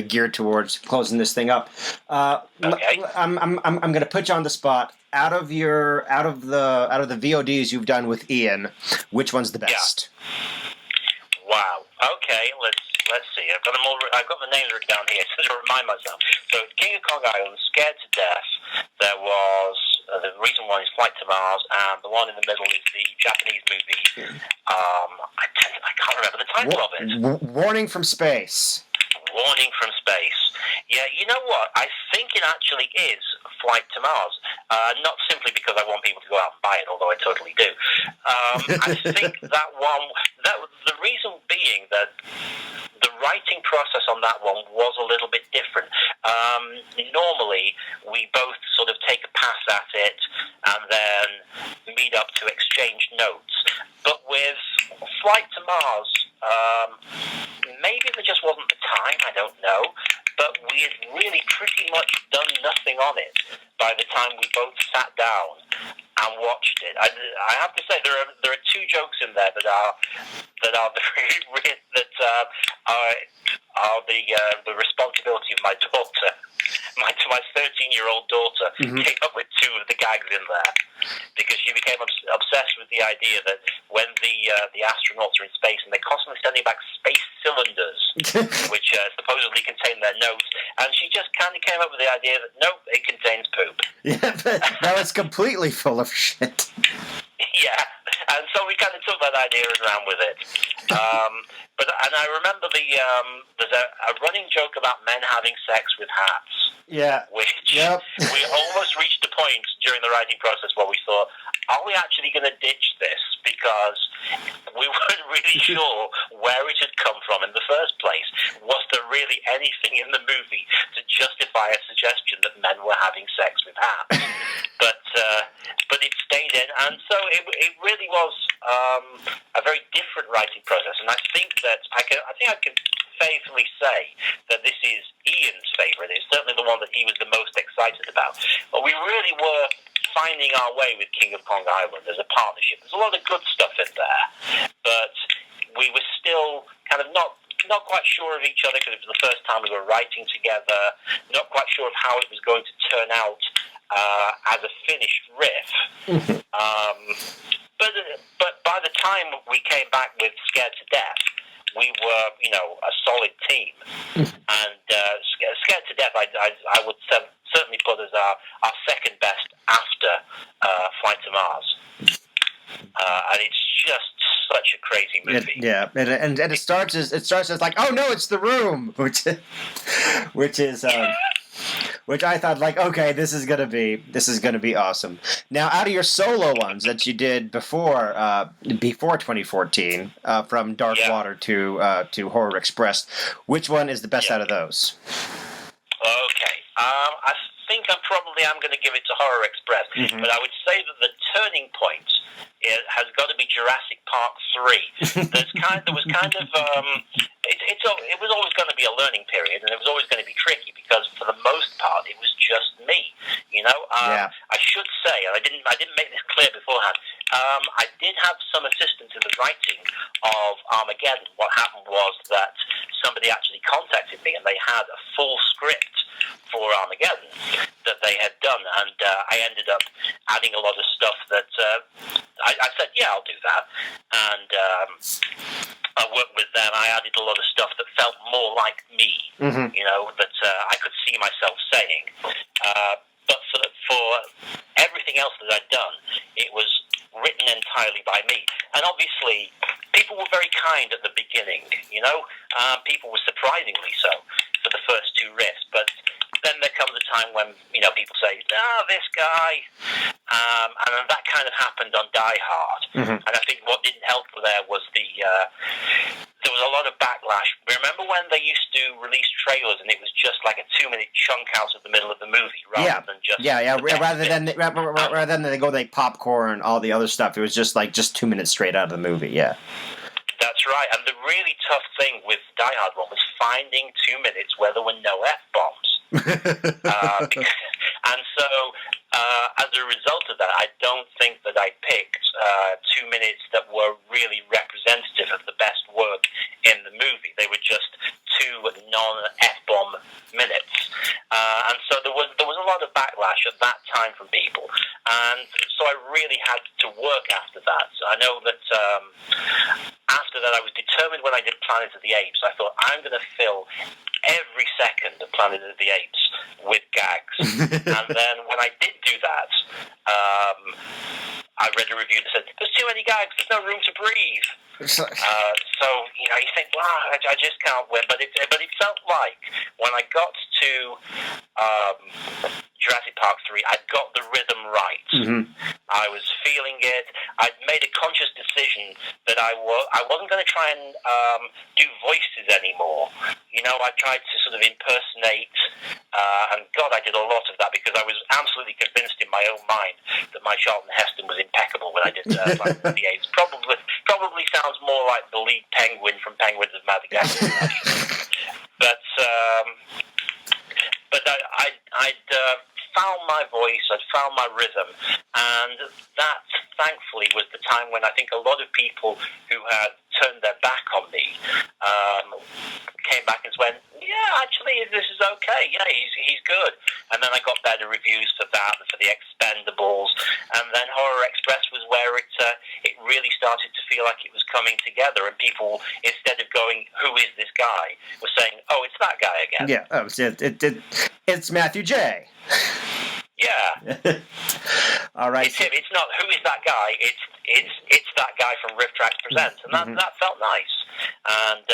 gear towards closing this thing up. Okay. I'm going to put you on the spot. Out of the VODs you've done with Ian, which one's the best? Yeah. Okay, let's see. I've got them all. I've got the names written down here so to remind myself. So King of Kong Island, Scared to Death. There was the recent one is Flight to Mars, and the one in the middle is the Japanese movie. I can't remember the title of it. Warning from Space. Warning from Space. Yeah, you know what? I think it actually is Flight to Mars. Not simply because I want people to go out and buy it, although I totally do. I think that one. The reason being that the writing process on that one was a little bit different. Normally, we both sort of take a pass at it and then meet up to exchange notes. But with Flight to Mars, maybe there just wasn't the time, I don't know, but we had really pretty much done nothing on it by the time we both sat down and watched it. I have to say there are two jokes in there that are very are the responsibility of my daughter. My 13-year-old daughter came up with two of the gags in there because she became obsessed with the idea that when the astronauts are in space and they're constantly sending back space cylinders, which supposedly contain their notes, and she just kind of came up with the idea that nope, it contains poop. Yeah, but now it's completely full of shit. Yeah, and so we kind of took that idea and ran with it. And I remember there's a running joke about men having sex with hats. Yeah. Which we almost reached a point during the writing process where we thought, are we actually going to ditch this? Because we weren't really sure where it had come from in the first place. Was there really anything in the movie to justify a suggestion that men were having sex with hats? But it stayed in, and so it really was a very different writing process. And I think that I can faithfully say that this is Ian's favourite. It's certainly the one that he was the most excited about. But we really were finding our way with King of Kong Island as a partnership. There's a lot of good stuff in there, but we were still kind of not quite sure of each other because it was the first time we were writing together, not quite sure of how it was going to turn out as a finished riff. But by the time we came back with Scared to Death, we were, a solid team. And Scared to Death, I would certainly put as our second best after Flight to Mars. And it's just such a crazy movie. And it starts as like, oh no, it's The Room, which is which I thought like, okay, this is gonna be awesome. Now, out of your solo ones that you did before 2014, from Dark Water to Horror Express, which one is the best out of those? Okay, I think I'm going to give it to Horror Express, but I would say that the turning point has got to be Jurassic Park 3. It was always going to be a learning period, and it was always going to be tricky because for the most part it was just me. I should say, and I didn't make this clear beforehand. I did have some assistance in the writing of Armageddon. What happened was that somebody actually contacted me, and they had a full script for Armageddon that they had done, and I ended up adding a lot of stuff that I said, yeah, I'll do that, and I worked with them. I added a lot of stuff that felt more like me, that I could see myself saying. But for everything else that I'd done, it was written entirely by me. And obviously, people were very kind at the beginning, people were surprisingly so for the first two riffs, but then there comes a time when, people say, this guy, and that kind of happened on Die Hard. And I think what didn't help there was there was a lot of backlash. Remember when they used to release trailers and it was just like a 2-minute chunk out of the middle of the movie rather than just... Rather than they go like popcorn, all the other stuff, it was just 2 minutes straight out of the movie, That's right, and the really tough thing with Die Hard 1 was finding 2 minutes where there were no F-bombs. And so, as a result of that, I don't think that I picked 2 minutes that were really representative of the best work in the movie. They were just 2 non-F-bomb minutes. And so there was a lot of backlash at that time from people. And so I really had to work after that. So I know that after that I was determined when I did Planet of the Apes. I thought, I'm going to fill every second of Planet of the Apes with gags. And then when I did do that, I read a review that said, there's too many gags, there's no room to breathe. So, you think, wow, I just can't win. But it felt like when I got to Jurassic Park 3, I got the rhythm right. Mm-hmm. I was feeling it. I'd made a conscious decision that I wasn't going to try and do voices anymore. I tried to sort of impersonate, and God, I did a lot of that because I was absolutely convinced in my own mind that my Charlton Heston was impeccable when I did Planet of the Apes. Probably sounds more like the lead penguin from Penguins of Madagascar. But I'd found my voice, I'd found my rhythm, and that, thankfully, was the time when I think a lot of people who had turned their back on me came back and went, yeah, actually, this is okay. Yeah, he's good. And then I got better reviews for that, for the Expendables, and then Horror Express was where it really started to feel like it was coming together, and people, instead of going, who is this guy, were saying, oh, it's that guy again. Yeah, it's Matthew J. Yeah. All right. It's him. It's not who is that guy. It's that guy from RiffTrax Presents, and that felt nice. And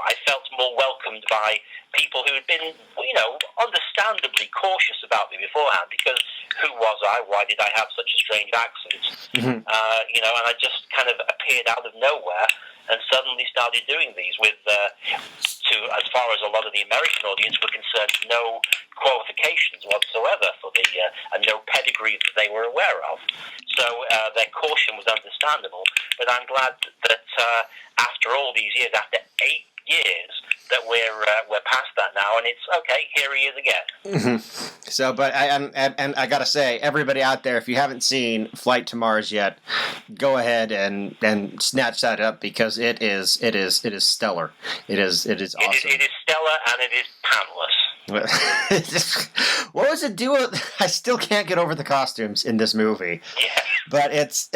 I felt more welcomed by people who had been, understandably cautious about me beforehand, because who was I? Why did I have such a strange accent? Mm-hmm. And I just kind of appeared out of nowhere and suddenly started doing these with, as far as a lot of the American audience were concerned, no qualifications whatsoever for and no pedigree that they were aware of. So their caution was understandable, but I'm glad that after all these years, after 8 years, that we're past that now, and it's okay. Here he is again. Mm-hmm. So, but I gotta say, everybody out there, if you haven't seen Flight to Mars yet, go ahead and snatch that up, because it is stellar. It is awesome. It is stellar, and it is pantless. What was it do? I still can't get over the costumes in this movie. Yeah. But it's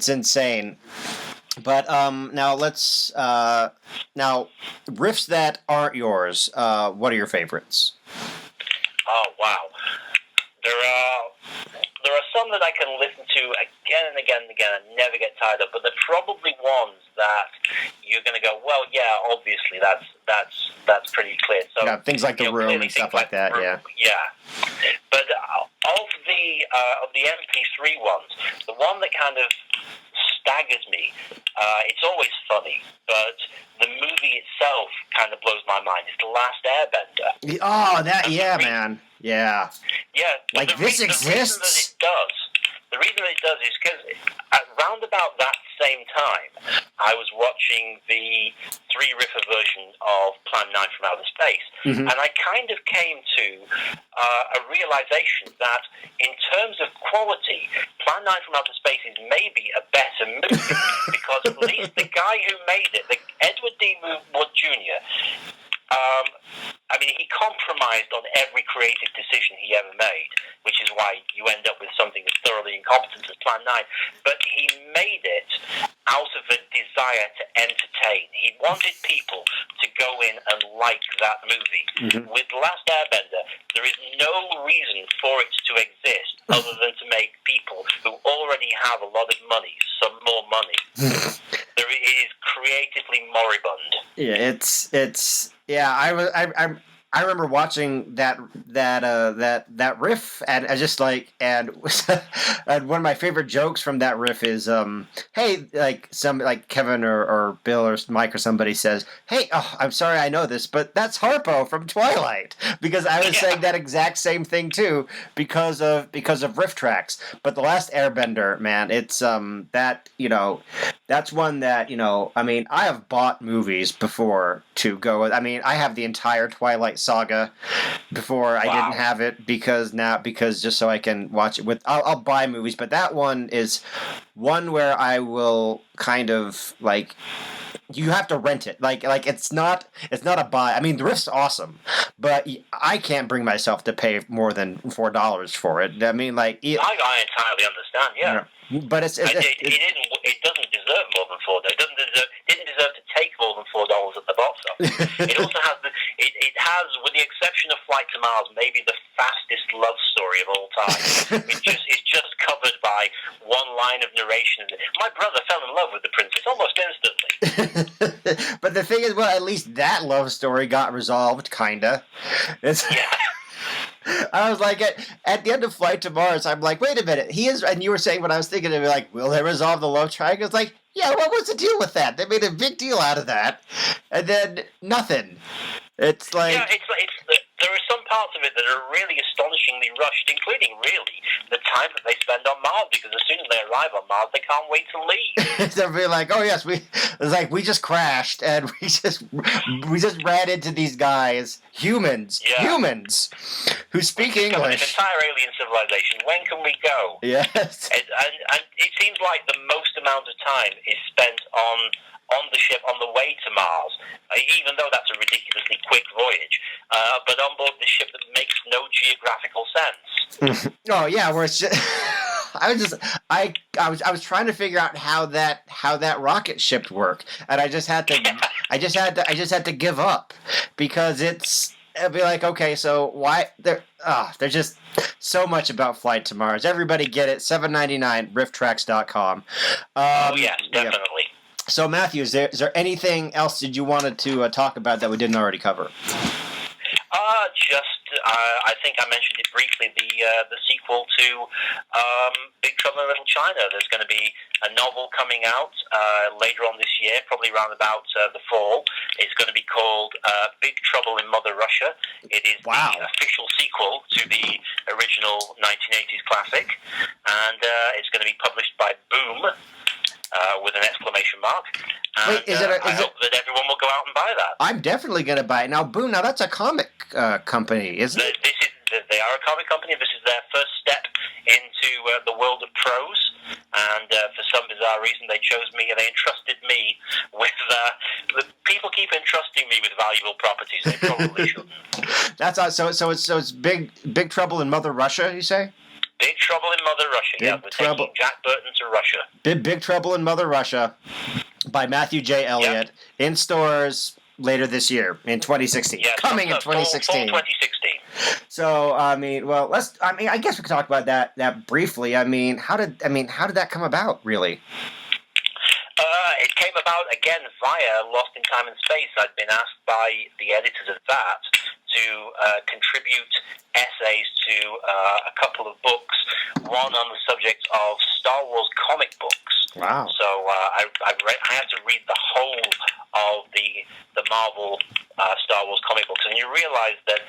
insane. But now let's now riffs that aren't yours. What are your favorites? Oh wow, there are some that I can listen to again and again and again and never get tired of. But they're probably ones that you're going to go, well, yeah, obviously that's pretty clear. So things like The Room and stuff like that. Room, yeah. But of the MP3 ones, the one that kind of staggers me. It's always funny, but the movie itself kind of blows my mind. It's The Last Airbender. Oh, man. Yeah. Yeah. Like, this exists? The reason that it does is because around about that same time, I was watching the 3-riffer version of Plan 9 from Outer Space, and I kind of came to a realization that in terms of quality, Plan 9 from Outer Space is maybe a better movie, because at least the guy who made it, Edward D. Wood Jr., he compromised on every creative decision he ever made, which is why you end up with something as thoroughly incompetent as Plan 9. But he made it out of a desire to entertain. He wanted people to go in and like that movie. With Last Airbender, there is no reason for it to exist other than to make people who already have a lot of money some more money. It is creatively moribund. Yeah, it's I remember watching that riff, and I just and one of my favorite jokes from that riff is hey, like Kevin or Bill or Mike or somebody says, hey, I'm sorry I know this, but that's Harpo from Twilight, because I was saying that exact same thing too because of RiffTrax. But The Last Airbender, man, it's that's one that I have bought movies before to go with. I have the entire Twilight saga before. I didn't have it because just so I can watch it with. I'll buy movies, but that one is one where I will kind of you have to rent it. Like it's not a buy. I mean, the Rift's awesome, but I can't bring myself to pay more than $4 for it. I mean, like I entirely understand. Yeah. But it doesn't deserve more than $4. Didn't deserve to take more than $4 at the box office. It also has it has, with the exception of Flight to Mars, maybe the fastest love story of all time. It's just covered by one line of narration. My brother fell in love with the princess almost instantly. But the thing is, well, at least that love story got resolved, kinda. Yeah. I was like, at the end of Flight to Mars, I'm like, wait a minute, and you were saying what I was thinking, of like, will they resolve the love triangle? It's like, yeah, what was the deal with that? They made a big deal out of that, and then nothing. It's like... Yeah, there are some parts of it that are really astonishingly rushed, including, really, the time that they spend on Mars, because as soon as they arrive on Mars, they can't wait to leave. They'll be like, oh, yes, we just crashed, and we just ran into these guys, humans, who speak English. This entire alien civilization, when can we go? Yes. And it seems like the most amount of time is spent on the ship on the way to Mars, even though that's a ridiculously quick voyage, but on board the ship that makes no geographical sense. Oh yeah, where it's just, I was trying to figure out how that rocket ship worked, and I just had to give up, because it'd be like, okay, so why there's just so much about Flight to Mars. Everybody get it, $7.99, RiffTrax.com. Oh yes, definitely. Yeah. So, Matthew, is there anything else that you wanted to talk about that we didn't already cover? I think I mentioned it briefly, the sequel to Big Trouble in Little China. There's going to be a novel coming out later on this year, probably around about the fall. It's going to be called Big Trouble in Mother Russia. It is the official sequel to the original 1980s classic, and it's going to be published by Boom. With an exclamation mark. And, Wait, I hope that everyone will go out and buy that. I'm definitely going to buy it. Now, Boom, that's a comic company, isn't it? They are a comic company. This is their first step into the world of prose. And for some bizarre reason, they chose me, and they entrusted me with... people keep entrusting me with valuable properties. They probably shouldn't. That's so it's Big Trouble in Mother Russia, you say? Big Trouble in Mother Russia. We're taking Jack Burton to Russia. Big Trouble in Mother Russia by Matthew J. Elliott, in stores later this year, in 2016. Yeah, Coming in 2016. Fall 2016. So, I guess we could talk about that briefly. How did that come about, really? It came about, again, via Lost in Time and Space. I'd been asked by the editors of that to contribute essays to a couple of books, one on the subject of Star Wars comic books. Wow. So I had to read the whole of the Marvel Star Wars comic books, and you realize that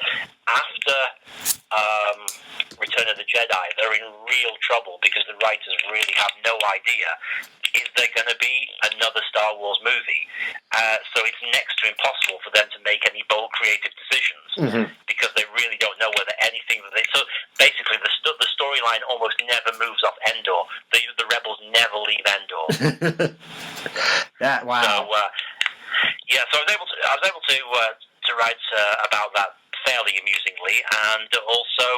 after Return of the Jedi, they're in real trouble, because the writers really have no idea, is there going to be another Star Wars movie? So it's next to impossible for them to make any bold creative decisions, because they really don't know whether anything that so basically the storyline almost never moves off Endor. The rebels never leave Endor. Wow. So so I was able to write about that fairly amusingly, and also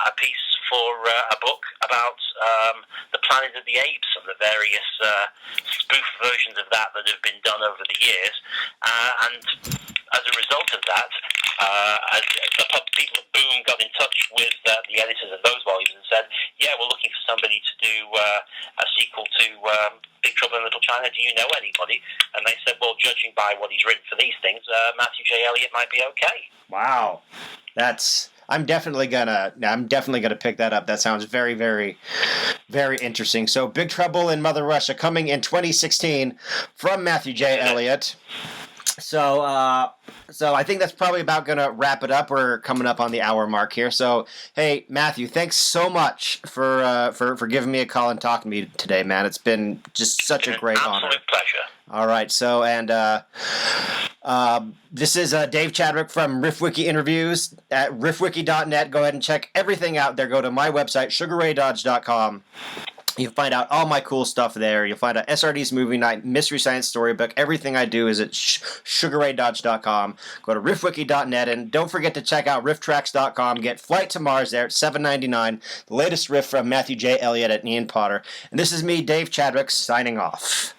a piece for a book about the Planet of the Apes and the various spoof versions of that have been done over the years. And as a result of that, the people at Boom got in touch with the editors of those volumes and said, yeah, we're looking for somebody to do a sequel to Big Trouble in Little China. Do you know anybody? And they said, well, judging by what he's written for these things, Matthew J. Elliott might be okay. Wow. I'm definitely gonna pick that up. That sounds very, very, very interesting. So, Big Trouble in Mother Russia coming in 2016 from Matthew J. Elliott. So I think that's probably about going to wrap it up. We're coming up on the hour mark here. So, hey, Matthew, thanks so much for giving me a call and talking to me today, man. It's been just such a great honor. Absolute pleasure. All right. So, and this is Dave Chadwick from RiffWiki Interviews at riffwiki.net. Go ahead and check everything out there. Go to my website, sugarraydodge.com. You'll find out all my cool stuff there. You'll find out SRD's Movie Night, Mystery Science Storybook. Everything I do is at sugarraydodge.com. Go to riffwiki.net, and don't forget to check out rifftrax.com. Get Flight to Mars there at $7.99. The latest riff from Matthew J. Elliott and Ian Potter. And this is me, Dave Chadwick, signing off.